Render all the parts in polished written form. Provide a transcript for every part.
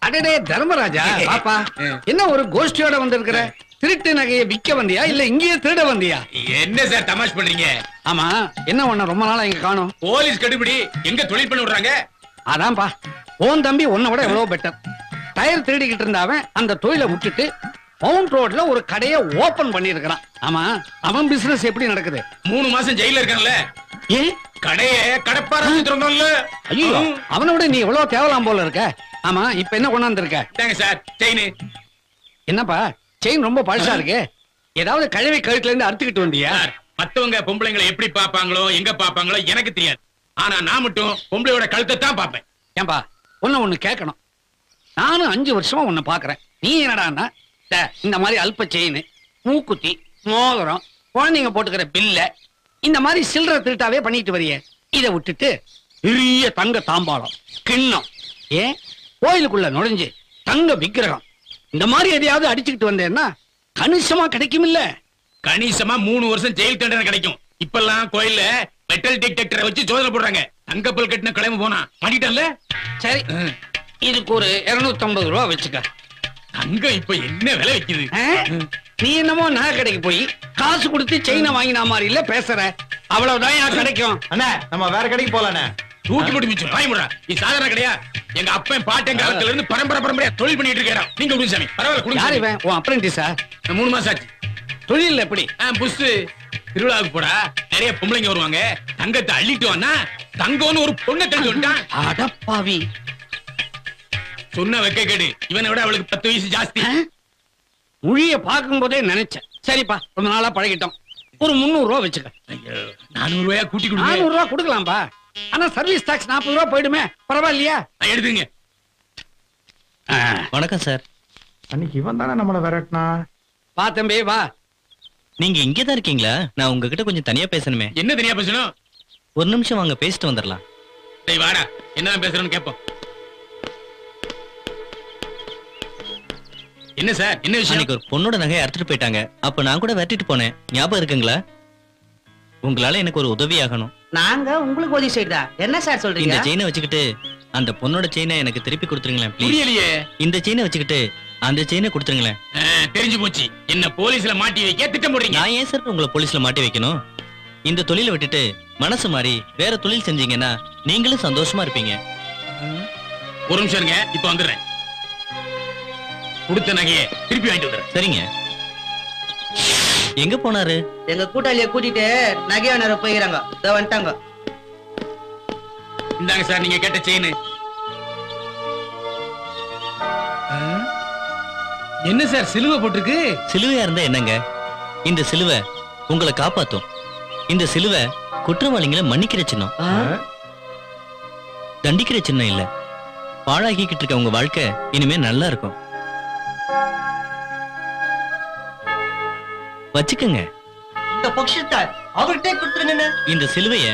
அடடே தர்மராஜா, பாப்பா என்ன ஒரு கோஷ்டியோட வந்திருக்கிற? திருட்டு நகையை விக்க வந்தியா இல்ல இங்கேயே திருட வந்தியா? என்ன சார் தமாஷ் பண்றீங்க? ஆமா, என்ன ஒண்ணு ரொம்ப நாளா இங்க காணோம். போலீஸ் கடுபிடி எங்க தொழில் பண்ணி விடுறாங்க. அதான்பா, உன் தம்பி உன்னை விட எவ்வளவு பெட்டர். டயர் திருடிக்கிட்டு இருந்தாவன் அந்த தொழிலை விட்டுட்டு மவுண்ட் ரோட்ல ஒரு கடையை ஓபன் பண்ணிருக்கான். ஆமா, அவன் பிசினஸ் எப்படி நடக்குது? 3 மாசம் ஜெயில இருக்கான்ல. ஏன் கடையை கடப்பார திறந்தோம்ல. ஐயோ, அவனை விட நீ எவ்வளவு தேவலாம் போல இருக்க. ஆமா, இப்ப என்ன கொண்டாந்து இருக்க? தாங்க சார் செயின். என்னப்பா செயின் ரொம்ப பழசா இருக்கு. ஏதாவது கழுவி கழுத்துல இருந்து அறுத்துக்கிட்டு வந்தியா? மத்தவங்க பொம்பளைங்களை எப்படி பாப்பாங்களோ எங்க பாப்பாங்களோ எனக்கு தெரியாது. ஆனா நான் மட்டும் பொம்பளையோட கழுத்தை தான் பாப்பேன். ஏன்பா ஒண்ணு கேட்கணும். நானும் 5 வருஷமா உன்னை பாக்குறேன். நீ என்னடான்னா இந்த மாதிரி அல்ப செயின், மூக்குத்தி, மோதிரம், குழந்தைங்க போட்டுக்கிற பில்ல இந்த மாதிரி சில்லற திருட்டாவே பண்ணிட்டு வரிய. இதை விட்டுட்டு பெரிய தங்க தாம்பாளம், கிண்ணம், ஏன் கோயிலுக்குள்ள நுழைஞ்சு தங்க விக்கிரகம் இந்த மாதிரி எதையாவது அடிச்சுக்கிட்டு வந்தேன்னா கணிசமா கிடைக்கும் இல்ல? கணிசமா 3 வருஷம் ஜெயில் தண்டனை கிடைக்கும். இப்பெல்லாம் கோயில்ல மெட்டல் டிடெக்டரை வச்சு சோதனை போடுறாங்க. தங்கப்பல் கட்டின கிளம்பி போனா மாட்டிட்டல்ல. சரி, இதுக்கு ஒரு 250 ரூபா வச்சுக்க. தங்கம் இப்ப என்ன விலை வைக்குது? நீ என்னமோ நகை கடைக்கு போய் காசு கொடுத்து செயினை வாங்கினா மாதிரி இல்ல பேசுற. அவ்வளவுதான் கிடைக்கும். அண்ணா நம்ம வேற கடைக்கு போலானே. தூக்கி போட்டு மிச்சம் வாங்கி முடா. நீ சாதாரண கிடையா. எங்க அப்பன் பாட்டன் காலத்துல இருந்து பரம்பரையா தொழில் பண்ணிட்டு இருக்கேன். நீங்க கொடுங்க சாமி. பரவாயில்ல கொடுங்க. யார் இவன்? உன் அப்ரெண்டிஸா? 3 மாசம் ஆச்சு. தொழில் எப்படி? புஷ் திருவிழாவுக்கு போடா, நிறைய பொம்பளைங்க வருவாங்க. தங்கத்தை அள்ளிட்டு வானா தங்கம்னு ஒரு பொண்ணை தள்ளி விட்டான். அடப்பாவி, சொன்ன வெக்க கேடு. இவனை விட அவளுக்கு 10 வயசு ஜாஸ்தி. மொழிய பார்க்கும் போதே நினைச்சேன். சரிப்பா, ரொம்ப நாளா பழகிட்டோம். ஒரு 300 ரூபா வச்சுக்க. 400 ரூபாயா கூட்டி கொடுங்க. 400 ரூபா கொடுக்கலாம்பா. ஆனா சர்வீஸ் டாக்ஸ் 40 ரூபா போயிடுமே. பரவாயில்லையா? எடுத்துங்க. வணக்கம் சார். அன்னைக்கு இவன் தானே நம்மள விரட்டினா. வா தம்பி வா. நீங்க இங்கதான் இருக்கீங்களா? நான் உங்ககிட்ட கொஞ்சம் தனியா பேசணுமே. என்ன தனியா பேசணும்? ஒரு நிமிஷம் வாங்க, பேசிட்டு வந்துடலாம். டேய் வாடா, என்னதான் பேசுறேன்னு கேப்போம். என்ன சார், என்ன விஷயம்? அன்னைக்கு ஒரு பொண்ணோட நகையை அறுத்துட்டு போயிட்டாங்க. அப்ப நான் கூட வெட்டிட்டு போனேன். ஞாபகம் இருக்குங்களா? உங்களால எனக்கு ஒரு உதவி ஆகணும். நாங்க உங்களுக்கு உதவி செய்தா? என்ன சார் சொல்றீங்க? இந்த செயினை வச்சுக்கிட்டு அந்த பொண்ணோட செயினை எனக்கு திருப்பி கொடுத்துருங்களேன் ப்ளீஸ். புரியலையே. இந்த செயினை வச்சுக்கிட்டு அந்த செயினை கொடுத்துருங்களேன். தெரிஞ்சு போச்சு. என்ன போலீஸ்ல மாட்டி வைக்க திட்டம் போடுறீங்க. நான் ஏன் சார் உங்களை போலீஸ்ல மாட்டி வைக்கணும்? இந்த தொழிலை விட்டுட்டு மனசு மாறி வேற தொழில் செஞ்சீங்கன்னா நீங்களும் சந்தோஷமா இருப்பீங்க. ஒரு நிமிஷம் இருங்க, இப்ப வந்துடுறேன். கொடுத்த நகையை திருப்பி வாங்கிட்டு வந்துடுறேன். சரிங்க. எங்க போனாரு? எங்க கூட்டாளிய கூட்டிட்டு நகையானர போயிறாங்க. இதோ வந்துட்டாங்க. இந்தாங்க சார் நீங்க கேட்ட செயின். என்ன சார் சிலுவை போட்டிருக்கு? சிலுவையா இருந்தா என்னங்க? இந்த சிலுவை உங்களை காப்பாத்தும். இந்த சிலுவை குற்றவாளிகளை மன்னிக்கிற சின்னம், தண்டிக்கிற சின்னம் இல்ல. பாழாக்கிக்கிட்டு இருக்க உங்க வாழ்க்கை இனிமே நல்லா இருக்கும். வச்சுக்கங்க. இந்த பொக்கிஷத்தை அவர்கிட்ட கொடுத்துருங்க. இந்த சிலுவைய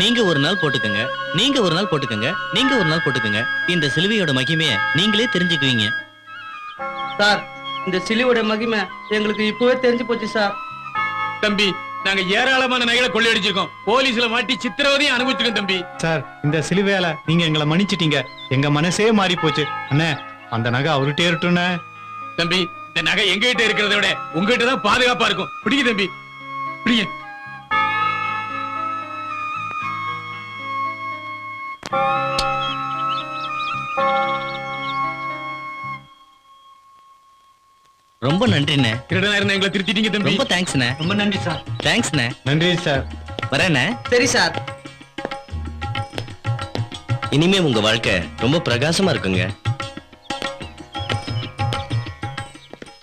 நீங்க ஒரு நாள் போட்டுக்கங்க, நீங்க ஒரு நாள் போட்டுக்கங்க, நீங்க ஒரு நாள் போட்டுக்கங்க. இந்த சிலுவையோட மகிமைய நீங்களே தெரிஞ்சுக்குவீங்க. சார், இந்த சிலுவோட மகிமை எங்களுக்கு இப்பவே தெரிஞ்சு போச்சு சார். தம்பி, நாங்க ஏராளமான நகைகளை கொள்ளையடிச்சிருக்கோம். போலீஸ்ல மாட்டி சித்திரவதையும் அனுபவிச்சிருக்கோம் தம்பி. சார், இந்த சிலுவையால நீங்க எங்களை மன்னிச்சிட்டீங்க. எங்க மனசே மாறி போச்சு. அண்ணே, அந்த நகை அவர்கிட்ட இருக்கட்டும்ண்ணே. தம்பி, இந்த நகை எங்ககிட்ட இருக்கிறத விட உங்ககிட்ட தான் பாதுகாப்பா இருக்கும். பிடிங்க தம்பி, பிடிங்க. ரொம்ப நன்றிண்ணே. திருடனா இருந்த எங்களை திருத்திட்டீங்க தம்பி. ரொம்ப தேங்க்ஸ்ண்ணே. ரொம்ப நன்றி சார். தேங்க்ஸ்ண்ணே. நன்றி சார். வரேண்ணே. சரி சார். இனிமே உங்க வாழ்க்கை ரொம்ப பிரகாசமா இருக்குங்க.